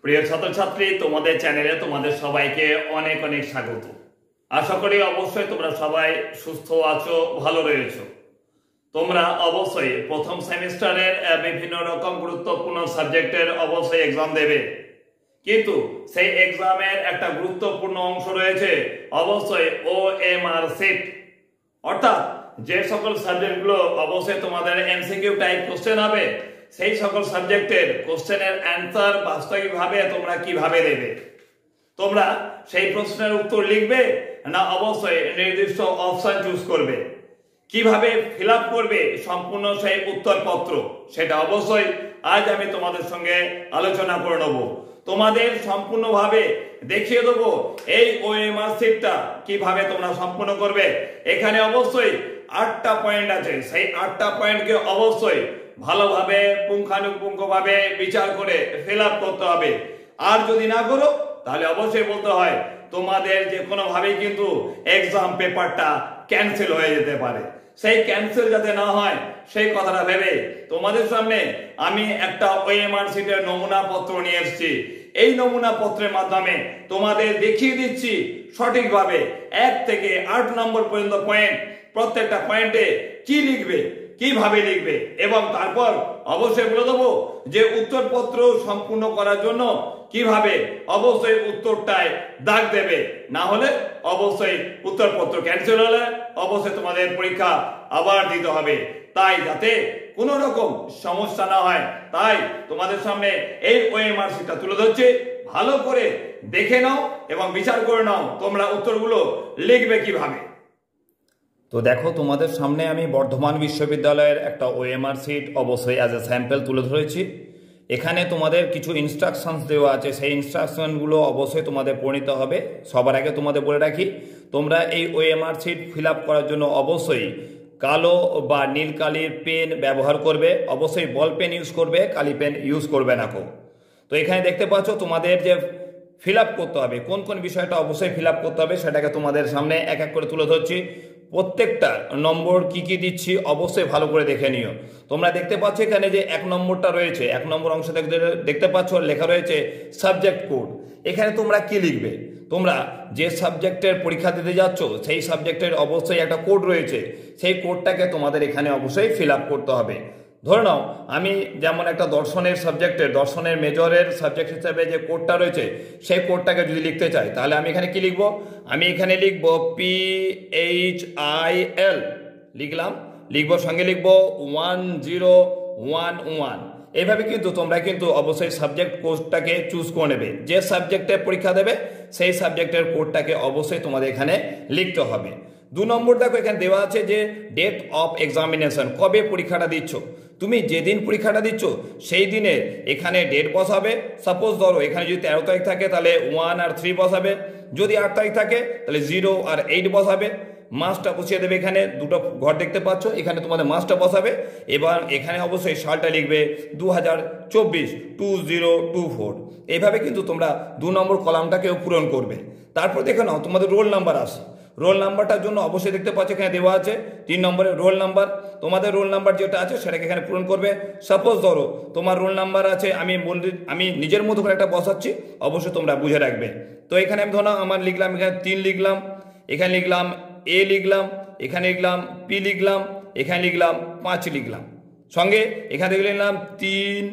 প্রিয় ছাত্রছাত্রী, তোমাদের চ্যানেলে তোমাদের সবাইকে অনেক অনেক স্বাগত। আশা করি অবশ্যই তোমরা সবাই সুস্থ আছো, ভালো রয়েছো। তোমরা অবশ্যই প্রথম সেমিস্টারের বিভিন্ন রকম গুরুত্বপূর্ণ সাবজেক্টের অবশ্যই এক্সাম দেবে, কিন্তু সেই এক্সামের একটা গুরুত্বপূর্ণ অংশ রয়েছে অবশ্যই OMR শিট, অর্থাৎ যে সকল সাবজেক্টগুলো অবশ্যই তোমাদের এমসিকিউ টাইপ কোশ্চেন হবে, সেই সকল সাবজেক্টের কোশ্চেনের অ্যান্সার বাস্তবিকভাবে তোমরা কিভাবে দেবে। তোমরা সেই প্রশ্নের উত্তর লিখবে না অবশ্যই নির্দিষ্ট অপশন চুজ করবে, কিভাবে ফিল আপ করবে সম্পূর্ণ সেই উত্তরপত্র, সেটা অবশ্যই আজ আমি তোমাদের সঙ্গে আলোচনা করে নেব। তোমাদের সম্পূর্ণভাবে দেখিয়ে দেবো এই OMR শিটটা কিভাবে তোমরা সম্পূর্ণ করবে। এখানে অবশ্যই 8টা পয়েন্ট আছে, সেই 8টা পয়েন্টকে অবশ্যই ভালোভাবে পুঙ্খানুপুঙ্খভাবে বিচার করে ফিল আপ করতে হবে। আর যদি না করো তাহলে অবশ্যই বলতে হয় তোমাদের যে কোনো ভাবেই কিন্তু এক্সাম পেপারটা ক্যান্সেল হয়ে যেতে পারে। সেই ক্যান্সেল যাতে না হয় সেই কথাটা ভেবে তোমাদের সামনে আমি একটা OMR শিটের নমুনা পত্র নিয়ে এসেছি। এই নমুনা পত্রের মাধ্যমে তোমাদের দেখিয়ে দিচ্ছি সঠিকভাবে 1 থেকে 8 নম্বর পর্যন্ত পয়েন্ট, প্রত্যেকটা পয়েন্টে কি লিখবে, কিভাবে লিখবে, এবং তারপর অবশ্যই বলে দেবো যে উত্তরপত্র সম্পূর্ণ করার জন্য কিভাবে অবশ্যই উত্তরটায় দাগ দেবে, না হলে অবশ্যই উত্তরপত্র ক্যান্সেল হলে অবশ্যই তোমাদের পরীক্ষা আবার দিতে হবে। তাই যাতে কোনো রকম সমস্যা না হয়, তাই তোমাদের সামনে এই OMR শিটটা তুলে ধরছি। ভালো করে দেখে নাও এবং বিচার করে নাও তোমরা উত্তরগুলো লিখবে কিভাবে। তো দেখো, তোমাদের সামনে আমি বর্ধমান বিশ্ববিদ্যালয়ের একটা OMR শিট অবশ্যই অ্যাজ এ স্যাম্পল তুলে ধরেছি। এখানে তোমাদের কিছু ইনস্ট্রাকশনস দেওয়া আছে, সেই ইনস্ট্রাকশনগুলো অবশ্যই তোমাদের পড়ে নিতে হবে। সবার আগে তোমাদের বলে রাখি, তোমরা এই OMR শিট ফিল আপ করার জন্য অবশ্যই কালো বা নীল কালির পেন ব্যবহার করবে, অবশ্যই বল পেন ইউজ করবে, কালি পেন ইউজ করবে না কো। তো এখানে দেখতে পাচ্ছ তোমাদের যে ফিল আপ করতে হবে, কোন কোন বিষয়টা অবশ্যই ফিল আপ করতে হবে সেটাকে তোমাদের সামনে এক এক করে তুলে ধরছি। প্রত্যেকটা নম্বর কি কি দিচ্ছি অবশ্যই ভালো করে দেখে নিও। তোমরা দেখতে পাচ্ছ এখানে যে 1 নম্বরটা রয়েছে, 1 নম্বর অংশ দেখতে পাচ্ছ লেখা রয়েছে সাবজেক্ট কোড। এখানে তোমরা কি লিখবে, তোমরা যে সাবজেক্টের পরীক্ষা দিতে যাচ্ছ সেই সাবজেক্টের অবশ্যই একটা কোড রয়েছে, সেই কোডটাকে তোমাদের এখানে অবশ্যই ফিল আপ করতে হবে। ধরে নাও আমি যেমন একটা দর্শনের মেজরের সাবজেক্ট হিসেবে যে কোডটা রয়েছে সেই কোডটাকে যদি লিখতে চাই, তাহলে আমি এখানে কি লিখবো, আমি এখানে লিখবো PHIL লিখবো, সঙ্গে লিখবো 1011। এইভাবে কিন্তু তোমরা কিন্তু অবশ্যই সাবজেক্ট কোডটাকে চুজ করে নেবে। যে সাবজেক্টের পরীক্ষা দেবে সেই সাবজেক্টের কোডটাকে অবশ্যই তোমাদের এখানে লিখতে হবে। 2 নম্বর দেখো এখানে দেওয়া আছে যে ডেট অফ এক্সামিনেশন, কবে পরীক্ষাটা দিচ্ছ। তুমি যেদিন পরীক্ষাটা দিচ্ছ সেই দিনে এখানে ডেট বসাবে। সাপোজ ধরো এখানে যদি 13 তারিখ থাকে তাহলে 1 আর 3 বসাবে, যদি 8 তারিখ থাকে তাহলে 0 আর 8 বসাবে। মাসটা বসিয়ে দেবে, এখানে দুটো ঘর দেখতে পাচ্ছ, এখানে তোমাদের মাসটা বসাবে। এবার এখানে অবশ্যই সালটা লিখবে 2024 2024। এইভাবে কিন্তু তোমরা 2 নম্বর কলামটাকেও পূরণ করবে। তারপর দেখে নাও তোমাদের রোল নাম্বার আসে। রোল নাম্বারটার জন্য অবশ্যই দেখতে পাচ্ছ এখানে দেওয়া আছে 3 নম্বরের রোল নাম্বার। তোমাদের রোল নাম্বার যেটা আছে সেটাকে এখানে পূরণ করবে। সাপোজ ধরো তোমার রোল নাম্বার আছে, আমি নিজের মতো করে একটা বসাচ্ছি, অবশ্যই তোমরা বুঝে রাখবে। তো এখানে আমি ধরো আমার লিখলাম, এখানে 3 লিখলাম, এখানে লিখলাম A লিখলাম, এখানে লিখলাম P লিখলাম, এখানে লিখলাম 5 লিখলাম, সঙ্গে এখানে লিখলাম 3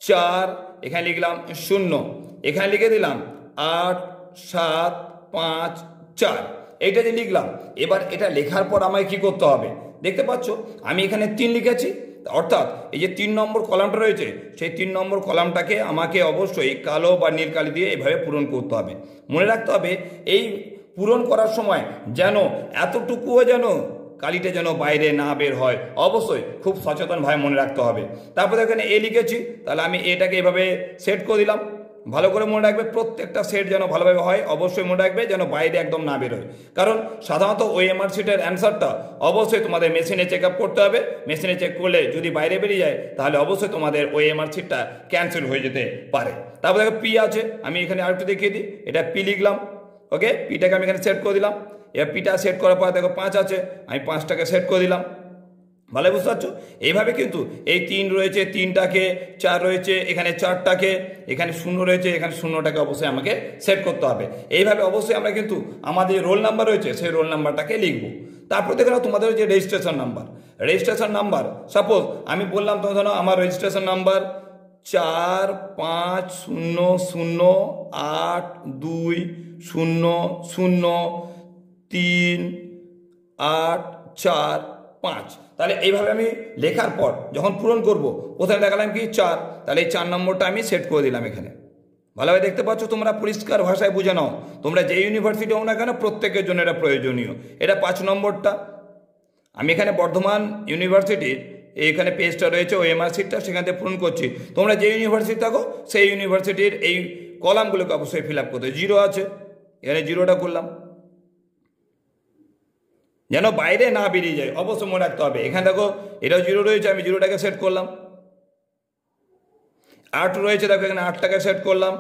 4, এখানে লিখলাম 0, এখানে লিখে দিলাম 8 7 5 4। এইটা যে লিখলাম, এবার এটা লেখার পর আমায় কি করতে হবে, দেখতে পাচ্ছ আমি এখানে 3 লিখেছি, অর্থাৎ এই যে 3 নম্বর কলামটা রয়েছে সেই 3 নম্বর কলামটাকে আমাকে অবশ্যই কালো বা নীল কালি দিয়ে এভাবে পূরণ করতে হবে। মনে রাখতে হবে এই পূরণ করার সময় যেন এতটুকুও যেন কালিটা যেন বাইরে না বের হয়, অবশ্যই খুব সচেতনভাবে মনে রাখতে হবে। তারপরে এখানে A লিখেছি, তাহলে আমি এটাকে এভাবে সেট করে দিলাম। ভালো করে মনে রাখবে প্রত্যেকটা সেট যেন ভালোভাবে হয়, অবশ্যই মনে রাখবে যেন বাইরে একদম না বেরোয়। কারণ সাধারণত OMR শিটের অ্যান্সারটা অবশ্যই তোমাদের মেশিনে চেক আপ করতে হবে। মেশিনে চেক করলে যদি বাইরে বেরিয়ে যায় তাহলে অবশ্যই তোমাদের OMR শিটটা ক্যান্সেল হয়ে যেতে পারে। তারপর দেখো P আছে, আমি এখানে আরেকটু দেখিয়ে দিই, এটা P লিখলাম। ওকে, Pটাকে আমি এখানে সেট করে দিলাম। এবার Pটা সেট করার পর দেখো 5 আছে, আমি 5টাকে সেট করে দিলাম। ভালো বুঝতে পারছো? এইভাবে কিন্তু এই 3 রয়েছে, 3টাকে, 4 রয়েছে, এখানে 4টাকে, এখানে 0 রয়েছে, এখানে 0টাকে অবশ্যই আমাকে সেট করতে হবে। এইভাবে অবশ্যই আমরা কিন্তু আমাদের রোল নাম্বার রয়েছে সেই রোল নাম্বারটাকে লিখবো। তারপর দেখো তোমাদের যে রেজিস্ট্রেশন নাম্বার, সাপোজ আমি বললাম তোমার ধরো আমার রেজিস্ট্রেশন নাম্বার 45008038455। তাহলে এইভাবে আমি লেখার পর যখন পূরণ করব, প্রথমে দেখালাম কি 4, তাহলে এই 4 নম্বরটা আমি সেট করে দিলাম এখানে। ভালোভাবে দেখতে পাচ্ছ, তোমরা পরিষ্কার ভাষায় বুঝে নাও, তোমরা যে ইউনিভার্সিটি হও না কেন প্রত্যেকের জন্য এটা প্রয়োজনীয়। এটা 5 নম্বরটা আমি এখানে বর্ধমান ইউনিভার্সিটির এইখানে পেজটা রয়েছে ওএমআর সিটটা, সেখান থেকে পূরণ করছি। তোমরা যে ইউনিভার্সিটি থাকো সেই ইউনিভার্সিটির এই কলামগুলোকে অবশ্যই ফিল আপ করতে। 0 আছে, এখানে 0টা করলাম, যেন বাইরে না বেরিয়ে যায়, অবশ্যই মনে রাখতে হবে। এখানে দেখো এটাও 0 রয়েছে, আমি 0টাকে সেট করলাম। 8 রয়েছে, দেখো এখানে 8টাকে সেট করলাম।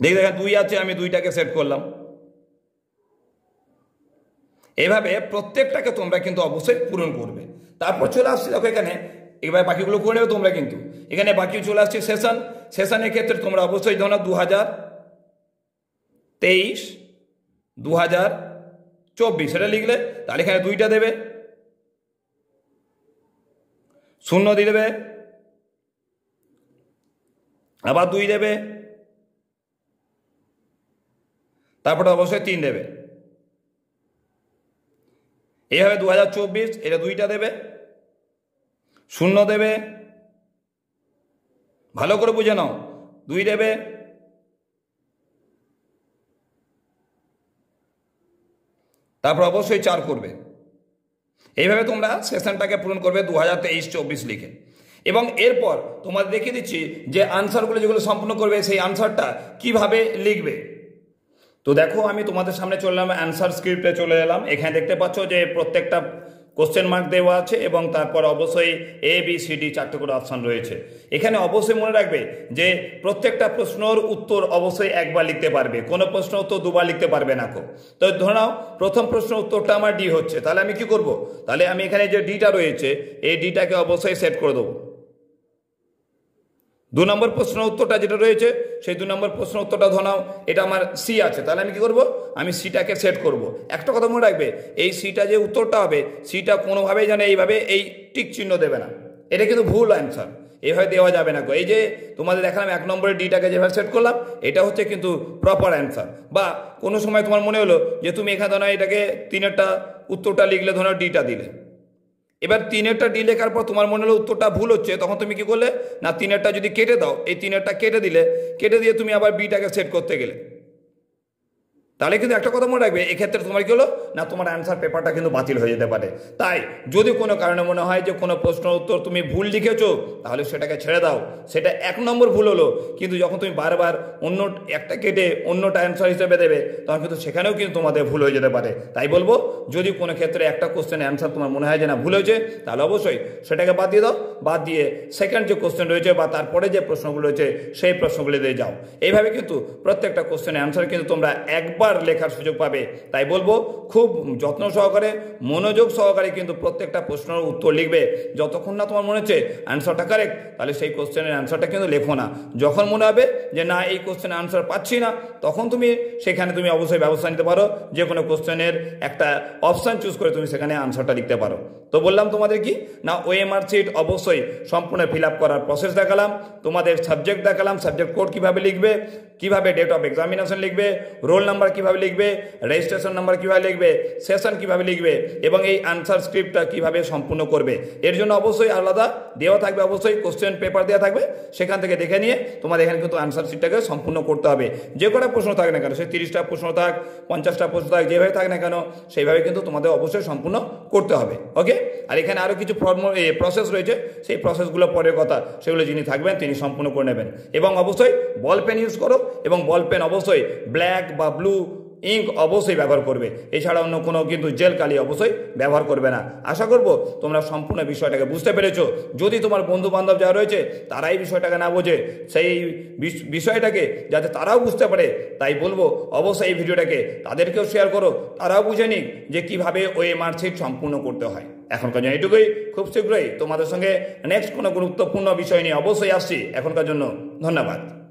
দেখো এখানে 2 আছে, আমি 2টাকে সেট করলাম। এইভাবে প্রত্যেকটাকে তোমরা কিন্তু অবশ্যই পূরণ করবে। তারপর চলে আসছি দেখো এখানে, এবার বাকিগুলো করে নেবে তোমরা কিন্তু। এখানে বাকি চলে আসছে সেশনের ক্ষেত্রে তোমরা অবশ্যই ধরো 2023 2024 সেটা লিখলে, তাহলে এখানে 2টা দেবে, 0 দিয়ে দেবে, আবার 2 দেবে, তারপরে অবশ্যই 3 দেবে। এইভাবে 2024 এটা 2টা দেবে, 0 দেবে, ভালো করে বুঝে নাও, 2 দেবে, তারপর অবশ্যই 4 করবে। এইভাবে তোমরা সেশনটাকে পূরণ করবে 2023-24 লিখে। এবং এরপর তোমাদের দেখিয়ে দিচ্ছি যে আনসারগুলো যেগুলো সম্পূর্ণ করবে সেই আনসারটা কিভাবে লিখবে। তো দেখো আমি তোমাদের সামনে চললাম, অ্যান্সার স্ক্রিপ্টে চলে এলাম। এখানে দেখতে পাচ্ছ যে প্রত্যেকটা কোশ্চেন মার্ক দেওয়া আছে এবং তারপর অবশ্যই ABCD 4টে করে অপশান রয়েছে। এখানে অবশ্যই মনে রাখবে যে প্রত্যেকটা প্রশ্নের উত্তর অবশ্যই একবার লিখতে পারবে, কোনো প্রশ্ন উত্তর দুবার লিখতে পারবে না। তো ধরে নাও প্রথম প্রশ্ন উত্তরটা আমার ডি হচ্ছে, তাহলে আমি কি করব, তাহলে আমি এখানে যে ডিটা রয়েছে এই ডিটাকে অবশ্যই সেট করে দেবো। 2 নম্বর প্রশ্ন উত্তরটা যেটা রয়েছে সেই 2 নম্বর প্রশ্ন উত্তরটা ধরাও এটা আমার সি আছে, তাহলে আমি কি করব, আমি সিটাকে সেট করব। একটা কথা মনে রাখবে, এই সিটা যে উত্তরটা হবে সিটা কোনোভাবেই যেন এইভাবে এই টিক চিহ্ন দেবে না, এটা কিন্তু ভুল অ্যান্সার, এইভাবে দেওয়া যাবে না। এই যে তোমাদের দেখালাম 1 নম্বরের ডিটাকে যেভাবে সেট করলাম এটা হচ্ছে কিন্তু প্রপার অ্যান্সার। বা কোনো সময় তোমার মনে হলো যে তুমি এখানে ধরো এটাকে 3-এরটা উত্তরটা লিখলে, ধরো ডিটা দিলে, এবার 3-এরটা ডি লেখার পর তোমার মনে হলো উত্তরটা ভুল হচ্ছে, তখন তুমি কি করলে না 3-এরটা যদি কেটে দাও, এই 3-এরটা কেটে দিলে, কেটে দিয়ে তুমি আবার বিটাকে সেট করতে গেলে, তাহলে কিন্তু একটা কথা মনে রাখবে এক্ষেত্রে তোমার কি হলো না তোমার অ্যান্সার পেপারটা কিন্তু বাতিল হয়ে যেতে পারে। তাই যদি কোনো কারণে মনে হয় যে কোনো প্রশ্ন উত্তর তুমি ভুল লিখেছো তাহলে সেটাকে ছেড়ে দাও, সেটা 1 নম্বর ভুল হলো, কিন্তু যখন তুমি বারবার অন্য একটা কেটে অন্যটা অ্যান্সার হিসেবে দেবে তখন কিন্তু সেখানেও কিন্তু তোমাদের ভুল হয়ে যেতে পারে। তাই বলবো যদি কোনো ক্ষেত্রে একটা কোশ্চেনের অ্যান্সার তোমার মনে হয় যে না ভুল হয়েছে তাহলে অবশ্যই সেটাকে বাদ দিয়ে দাও, বাদ দিয়ে সেকেন্ড যে কোশ্চেন রয়েছে বা তারপরে যে প্রশ্নগুলো রয়েছে সেই প্রশ্নগুলো দিয়ে যাও। এইভাবে কিন্তু প্রত্যেকটা কোশ্চেনের অ্যান্সার কিন্তু তোমরা একবার লেখার সুযোগ পাবে। তাই বলবো খুব যত্ন সহকারে মনোযোগ সহকারে কিন্তু প্রত্যেকটা প্রশ্নের উত্তর লিখবে। যতক্ষণ না তোমার মনে হচ্ছে অ্যান্সারটা কারেক্ট তাহলে সেই কোশ্চেনের অ্যান্সারটা কিন্তু লেখো না। যখন মনে হবে যে না এই কোশ্চেনের অ্যান্সার পাচ্ছি না তখন তুমি সেখানে তুমি অবশ্যই ব্যবস্থা নিতে পারো, যে কোনো কোশ্চেনের একটা অপশান চুজ করে তুমি সেখানে অ্যান্সারটা লিখতে পারো। তো বললাম তোমাদের কি না ওএমআর শিট অবশ্যই সম্পূর্ণ ফিল আপ করার প্রসেস দেখালাম, তোমাদের সাবজেক্ট দেখালাম, সাবজেক্ট কোড কীভাবে লিখবে, কীভাবে ডেট অফ এক্সামিনেশন লিখবে, রোল নাম্বার কীভাবে লিখবে, রেজিস্ট্রেশন নাম্বার কীভাবে লিখবে, সেশন কীভাবে লিখবে এবং এই আনসার স্ক্রিপ্টটা কীভাবে সম্পূর্ণ করবে। এর জন্য অবশ্যই আলাদা দেওয়া থাকবে, অবশ্যই কোশ্চেন পেপার দেওয়া থাকবে, সেখান থেকে দেখে নিয়ে তোমাদের এখানে কিন্তু আনসার শিটটাকে সম্পূর্ণ করতে হবে। যে কটা প্রশ্ন থাক না কেন, সে 30টা প্রশ্ন থাক 50টা প্রশ্ন থাক, যেভাবে থাক না কেন সেইভাবে কিন্তু তোমাদের অবশ্যই সম্পূর্ণ করতে হবে। ওকে, আর এখানে আরও কিছু প্রসেস রয়েছে, সেই প্রসেসগুলো পরের কথা, সেগুলো যিনি থাকবেন তিনি সম্পূর্ণ করে নেবেন। এবং অবশ্যই বল পেন ইউজ করো এবং বল পেন অবশ্যই ব্ল্যাক বা ব্লু ইঙ্ক অবশ্যই ব্যবহার করবে, এছাড়া অন্য কোনো কিন্তু জেল কালি অবশ্যই ব্যবহার করবে না। আশা করব তোমরা সম্পূর্ণ বিষয়টাকে বুঝতে পেরেছো। যদি তোমার বন্ধু বান্ধব যারা রয়েছে তারা এই বিষয়টাকে না বোঝে, সেই বিষয়টাকে যাতে তারাও বুঝতে পারে, তাই বলবো অবশ্যই এই ভিডিওটাকে তাদেরকেও শেয়ার করো, তারাও বুঝে নিক যে কীভাবে OMR শিট সম্পূর্ণ করতে হয়। এখনকার জন্য এইটুকুই, খুব শীঘ্রই তোমাদের সঙ্গে নেক্সট কোনো গুরুত্বপূর্ণ বিষয় নিয়ে অবশ্যই আসছি। এখনকার জন্য ধন্যবাদ।